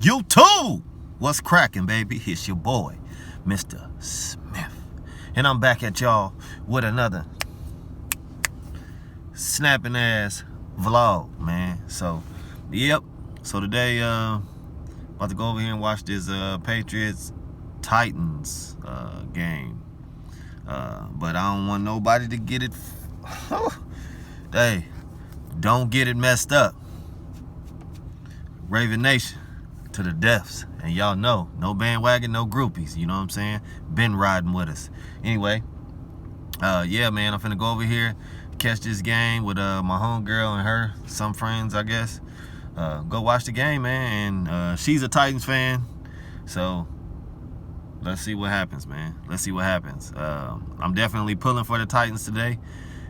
YouTube! What's cracking, baby? It's your boy, Mr. Smith. And I'm back at y'all with another snapping ass vlog, man. So, yep. So today, about to go over here and watch this Patriots Titans game. But I don't want nobody to get it. Hey, don't get it messed up. Raven Nation to the deaths. And y'all know, no bandwagon, no groupies. You know what I'm saying? Been riding with us. Anyway, yeah, man, I'm finna go over here, catch this game with my homegirl and her, some friends, I guess. Go watch the game, man. And she's a Titans fan. So let's see what happens, man. Let's see what happens. I'm definitely pulling for the Titans today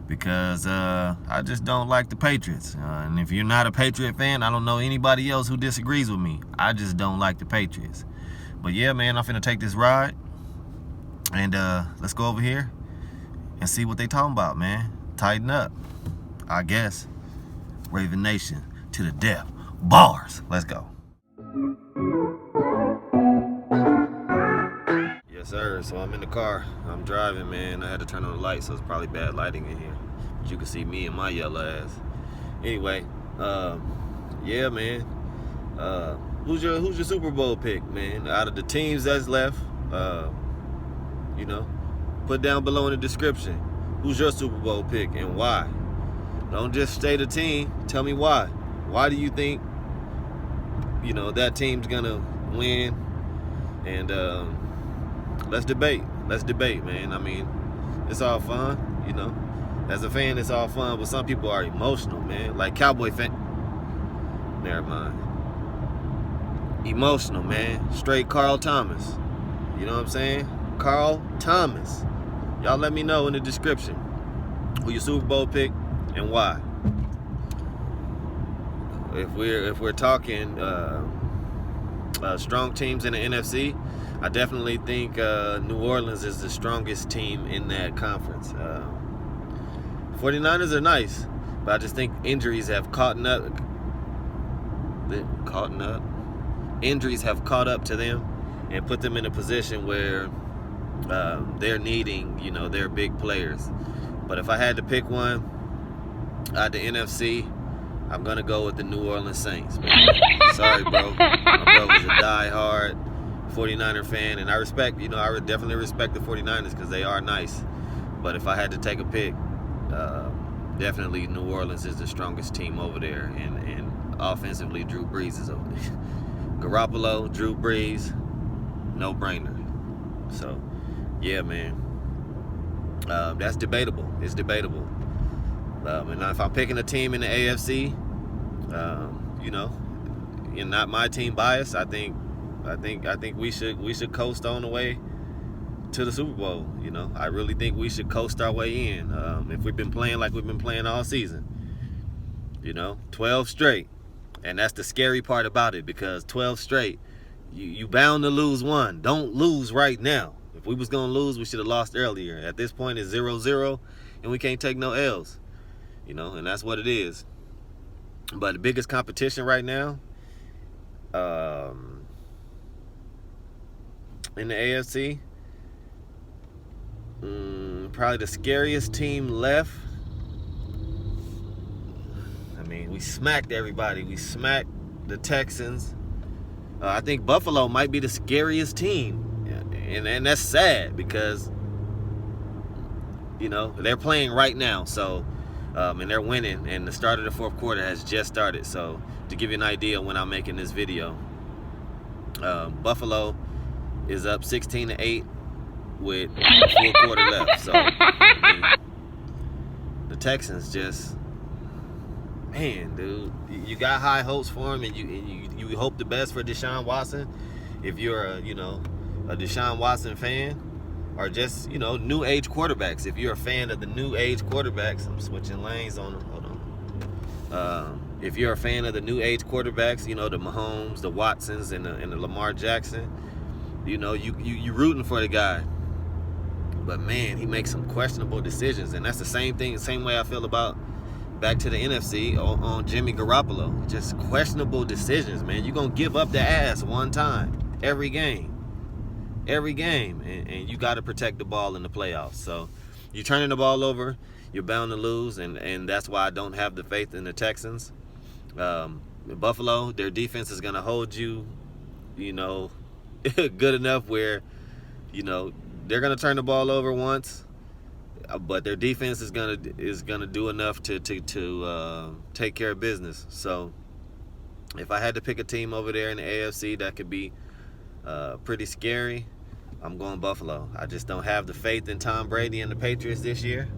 because I just don't like the Patriots. And if you're not a Patriot fan, I don't know anybody else who disagrees with me. I just don't like the Patriots. But yeah, man, I'm finna take this ride. And let's go over here and see what they talking about, man. Tighten up, I guess. Raven Nation to the death. Bars. Let's go. Yes, sir. So I'm in the car. I'm driving, man. I had to turn on the lights, so it's probably bad lighting in here. But you can see me and my yellow ass. Anyway, yeah, man. Who's your Super Bowl pick, man? Out of the teams that's left, you know, put down below in the description. Who's your Super Bowl pick and why? Don't just state a team. Tell me why. Why do you think, you know, that team's gonna win? And let's debate. Let's debate, man. I mean, it's all fun, you know. As a fan, it's all fun, but some people are emotional, man. Like Cowboy fan. Never mind. Emotional, man. Straight Carl Thomas. You know what I'm saying? Carl Thomas. Y'all let me know in the description who your Super Bowl pick and why. If we're talking strong teams in the NFC, I definitely think New Orleans is the strongest team in that conference. 49ers are nice, but I just think injuries have caught up. Injuries have caught up to them and put them in a position where they're needing, you know, their big players. But if I had to pick one out the NFC, I'm gonna go with the New Orleans Saints, man. Sorry, bro. My brother's a die-hard 49er fan, and I respect, you know, I would definitely respect the 49ers because they are nice. But if I had to take a pick, definitely New Orleans is the strongest team over there, and offensively, Drew Brees is over there. Garoppolo, Drew Brees, no brainer. So, yeah, man. That's debatable. It's debatable. And if I'm picking a team in the AFC, you know, and not my team bias, I think we should coast on the way to the Super Bowl. You know, I really think we should coast our way in. If we've been playing like we've been playing all season, you know, 12 straight, and that's the scary part about it, because 12 straight, you bound to lose one. Don't lose right now. If we was gonna lose, we should have lost earlier. At this point, it's 0-0, and we can't take no L's. You know, and that's what it is. But the biggest competition right now, in the AFC, probably the scariest team left. I mean, we smacked everybody. We smacked the Texans. I think Buffalo might be the scariest team. And that's sad because, you know, they're playing right now. So, and they're winning, and the start of the fourth quarter has just started. So to give you an idea when I'm making this video, Buffalo is up 16-8 with a full quarter left. So the Texans just, man, dude, you got high hopes for him, and you hope the best for Deshaun Watson. If you're a Deshaun Watson fan, or just, you know, new age quarterbacks. If you're a fan of the new age quarterbacks, I'm switching lanes on them. Hold on. If you're a fan of the new age quarterbacks, you know, the Mahomes, the Watsons, and the Lamar Jackson, you know, you rooting for the guy. But man, he makes some questionable decisions, and that's the same way I feel about back to the NFC on Jimmy Garoppolo. Just questionable decisions, man. You're going to give up the ass one time every game. And you got to protect the ball in the playoffs. So you're turning the ball over, you're bound to lose, and that's why I don't have the faith in the Texans. Buffalo, their defense is going to hold you, good enough where, they're going to turn the ball over once, but their defense is gonna do enough to take care of business. So if I had to pick a team over there in the AFC that could be pretty scary, I'm going Buffalo. I just don't have the faith in Tom Brady and the Patriots this year,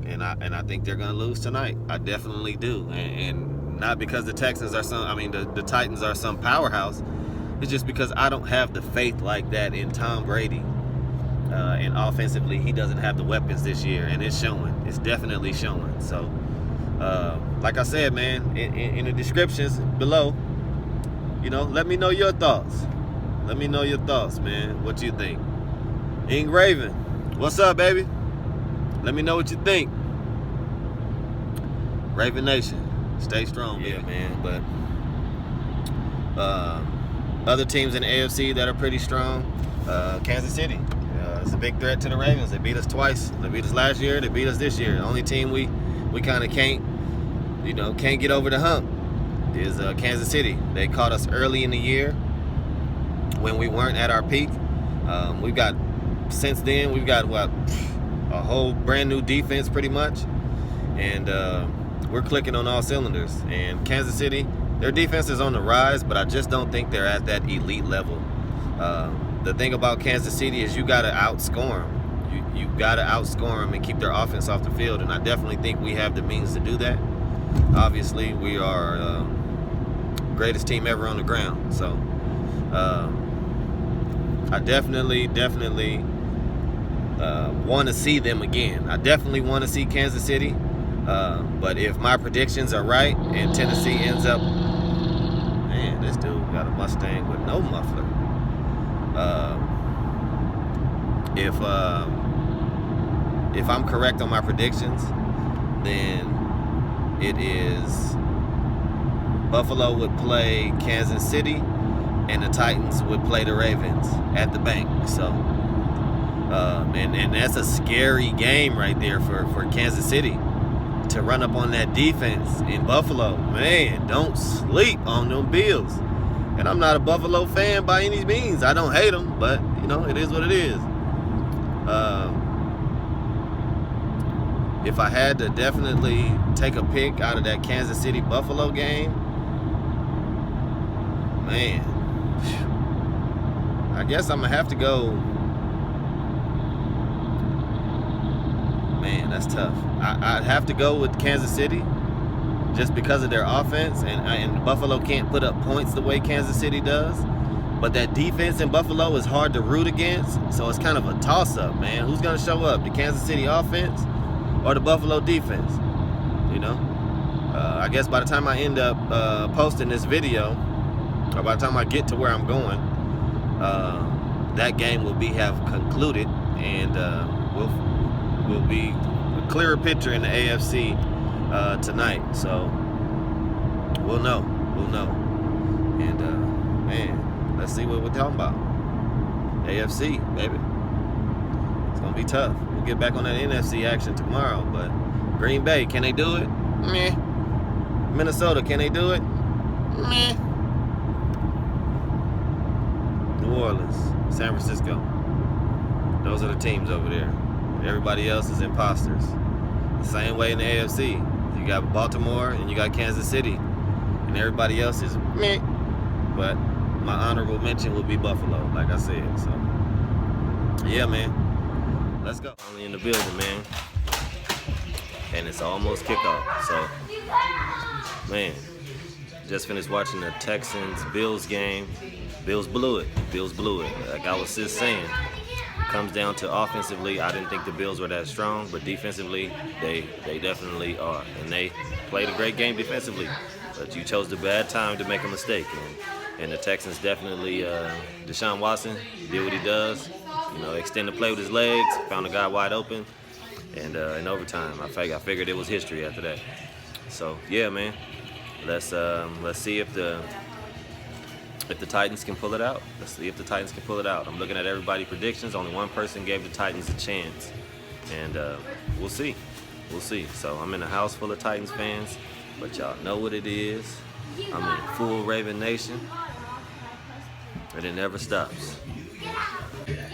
and I think they're gonna lose tonight. I definitely do, and not because the Texans are the Titans are some powerhouse. It's just because I don't have the faith like that in Tom Brady. And offensively, he doesn't have the weapons this year, and it's showing. It's definitely showing. So, like I said, man, in the descriptions below, let me know your thoughts. Let me know your thoughts, man. What you think? Ing Raven, what's up, baby? Let me know what you think. Raven Nation, stay strong, baby. Yeah, man. But other teams in the AFC that are pretty strong, Kansas City. It's a big threat to the Ravens. They beat us twice. They beat us last year. They beat us this year. The only team we kind of can't get over the hump is Kansas City. They caught us early in the year when we weren't at our peak. Since then we've got a whole brand new defense pretty much, and we're clicking on all cylinders. And Kansas City, their defense is on the rise, but I just don't think they're at that elite level. The thing about Kansas City is you got to outscore them. You got to outscore them and keep their offense off the field, and I definitely think we have the means to do that. Obviously, we are greatest team ever on the ground. So I definitely want to see them again. I definitely want to see Kansas City. But if my predictions are right and Tennessee ends up... Man, this dude got a Mustang with no muffler. If I'm correct on my predictions, then it is Buffalo would play Kansas City and the Titans would play the Ravens at the bank. So and that's a scary game right there for Kansas City to run up on that defense in Buffalo. Man, don't sleep on them Bills. And I'm not a Buffalo fan by any means. I don't hate them, but, it is what it is. If I had to definitely take a pick out of that Kansas City-Buffalo game, man, I guess I'm going to have to go. Man, that's tough. I'd have to go with Kansas City, just because of their offense, and Buffalo can't put up points the way Kansas City does. But that defense in Buffalo is hard to root against, so it's kind of a toss-up, man. Who's going to show up, the Kansas City offense or the Buffalo defense? I guess by the time I end up posting this video, or by the time I get to where I'm going, that game will have concluded, and will be a clearer picture in the AFC tonight. So we'll know. And man, let's see what we're talking about. AFC, baby. It's gonna be tough. We'll get back on that NFC action tomorrow. But Green Bay, can they do it? Meh. Minnesota, can they do it? Meh. New Orleans, San Francisco. Those are the teams over there. Everybody else is imposters. The same way in the AFC. You got Baltimore and you got Kansas City. And everybody else is meh. But my honorable mention will be Buffalo, like I said. So, yeah, man. Let's go. Only in the building, man. And it's almost kickoff. So, man, just finished watching the Texans-Bills game. Bills blew it. Like I was just saying. Comes down to offensively, I didn't think the Bills were that strong, but defensively, they definitely are. And they played a great game defensively, but you chose the bad time to make a mistake. And the Texans definitely, Deshaun Watson did what he does, extend the play with his legs, found a guy wide open, and in overtime. I figured it was history after that. So yeah, man, let's see if the Titans can pull it out. Let's see if the Titans can pull it out. I'm looking at everybody's predictions. Only one person gave the Titans a chance, and we'll see. We'll see. So I'm in a house full of Titans fans, but y'all know what it is. I'm in full Raven Nation, and it never stops.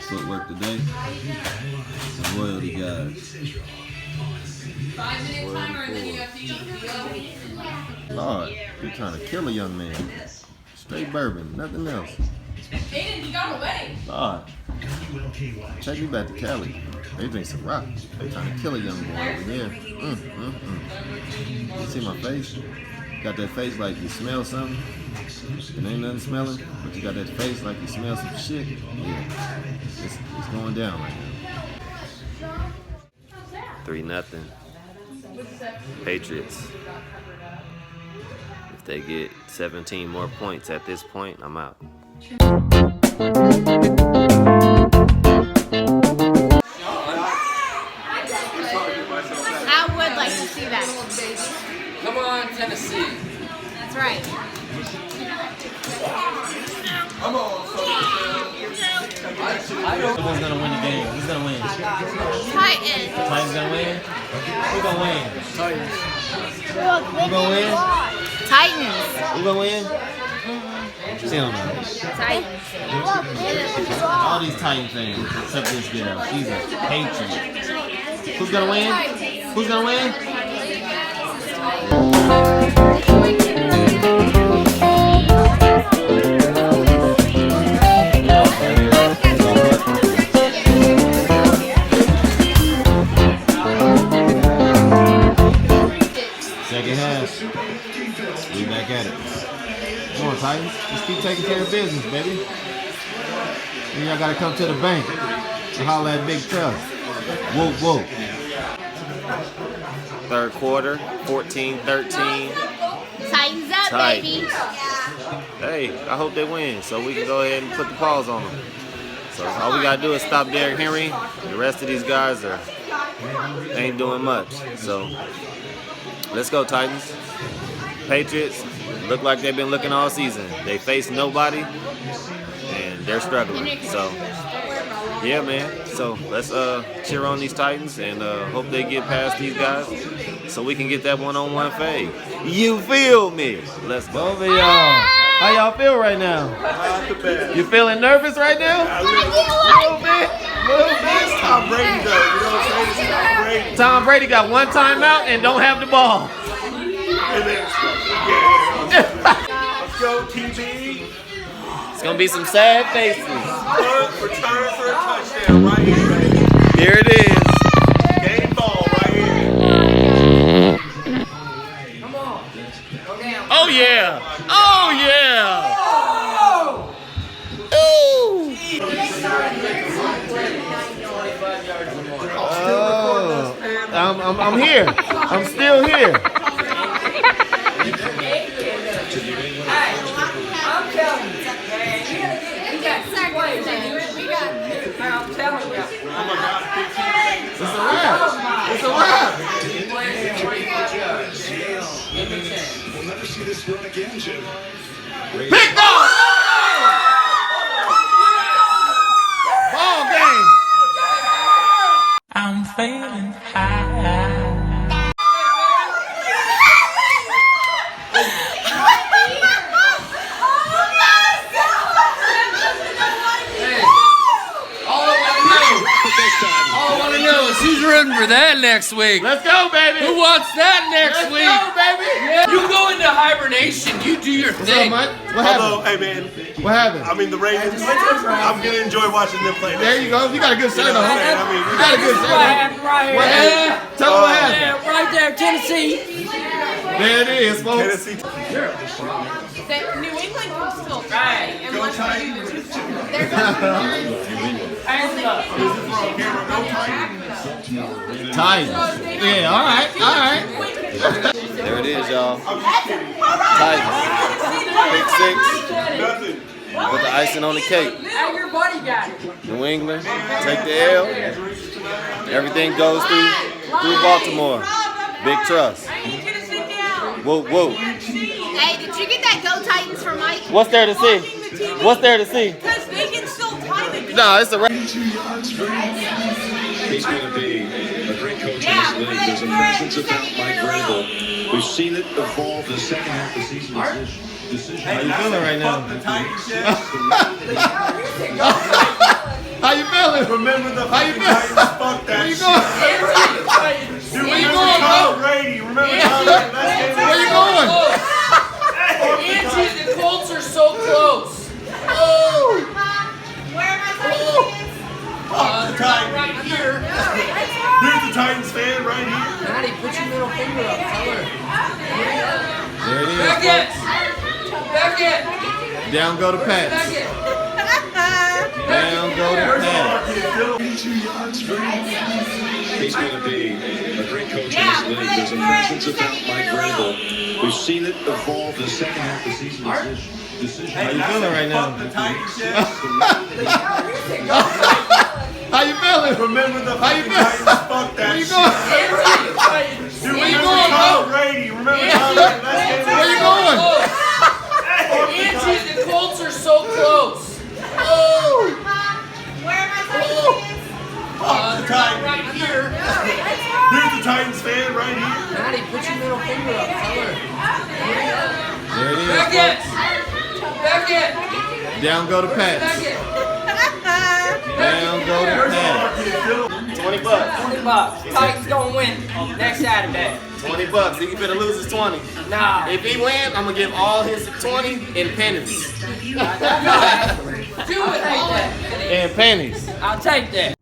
Footwork today. Some royalty guys. 5 minute timer and then you have to eat. Lord, you're trying to kill a young man. Straight bourbon, nothing else. Aiden, he got away. Lord, take me back to Cali. They drink some rock. They trying to kill a young boy over there. You see my face? Got that face like you smell something. It ain't nothing smelling, but you got that face like you smell some shit. Yeah, it's going down right now. 3-0. Patriots. If they get 17 more points at this point, I'm out. I would like to see that. Come on, Tennessee. That's right. Come on, Who's gonna win the game? Who's gonna win? Titans. Titans gonna win? Who gonna win? Titans. Who gonna win? Titans. Who gonna win? She don't know. Titans. All these Titan fans, except this girl. She's a Patriot. Who's gonna win? Who's gonna win? Second half. We back at it. Come on, Titans. Just keep taking care of business, baby. Then y'all gotta come to the bank and holler at Big Tough. Whoa, whoa. Third quarter, 14-13. Titans up, baby. Hey, I hope they win so we can go ahead and put the pause on them. So all we gotta do is stop Derrick Henry. The rest of these guys ain't doing much. So let's go, Titans. Patriots look like they've been looking all season. They face nobody, and they're struggling. So yeah, man. So let's cheer on these Titans and hope they get past these guys so we can get that one-on-one fade. You feel me? Let's go. Over y'all. How y'all feel right now? You feeling nervous right now? A little bit. Tom Brady though, you know what I'm saying? It's Tom Brady. Tom Brady got one timeout and don't have the ball. Let's go, TB. It's gonna be some sad faces. Return for a touchdown right here, baby. Here it is. Game ball right here. Come on. Go down. Oh yeah. Oh yeah. Oh, I'm here. I'm still here. I'm telling you. We got seconds. I'm telling you. It's a wrap. It's a wrap. We'll never see this run again, Jim. Pick off. Ball game. I'm feeling high. All I want to know is who's rooting for that next week. Let's go, baby. Who wants that next week? Let's go, baby. Yeah. You go into hibernation. You do your What's up, thing. Mike? What Although, happened? hey man, What happened? I mean the Ravens. I'm gonna enjoy watching them play. There you go. You got a good shirt on. I mean, You got a good shirt on. What happened? Tell them what happened. Right there, Tennessee. There it is, folks. Tennessee. New England can still Right. and let's Titans. Yeah, all right, all right. There it is, y'all. Titans. Pick 6 Nothing. with the icing on the cake. Now your buddy got it. New England, take the L. Everything goes through Baltimore. Big trust. Whoa, whoa. Hey, did you get that Go Titans for Mike? What's there to see? What's there to see? Because they can still time it. No, it's a wrap. 2 yards for him. He's going to be a great coach in this league. There's a presence about Mike Vrabel. We've seen it evolve the second half of the season. How you feeling right now? How you feeling? Remember the How you fucking feeling? Titans? Fuck that Where you shit. going? Dude, Where you remember going, Tom bro? Brady. Remember Tom Brady? Let's get Where you going? Angie, the Colts are so close. Where am I Titans? Fuck the Titans. Right here. Here's the Titans fan right here. Maddie, put your middle finger up. Tell her. There it is. Beckett. Beckett. Down go the Pats. Beckett. Down go the Pats. 2 yards for him. He's going to be a great coach in this league. There's a presence about Mike Vrabel. We've seen it evolve the second half of the season. How you feeling right now? Fuck the Titans shit. How you feeling? Remember the How you fucking feeling? Titans? Fuck that Where you shit. going? Dude, Where you remember going, Tom bro? Brady. Remember Tom Brady? Let's get Where you going? Angie, the Colts are so close. Where am I Titans? Fuck the Titans. Right here. Here's the Titans fan right here. Maddie, put your middle finger up. Tell her. There it is. Beckett. Beckett. Down go the Pats. Beckett. Down go the Pats. 20 bucks. $20. Titans gonna win next Saturday. 20 bucks. He finna lose his 20. Nah. If he wins, I'm gonna give all his 20 in pennies. Do it. In pennies. I'll take that.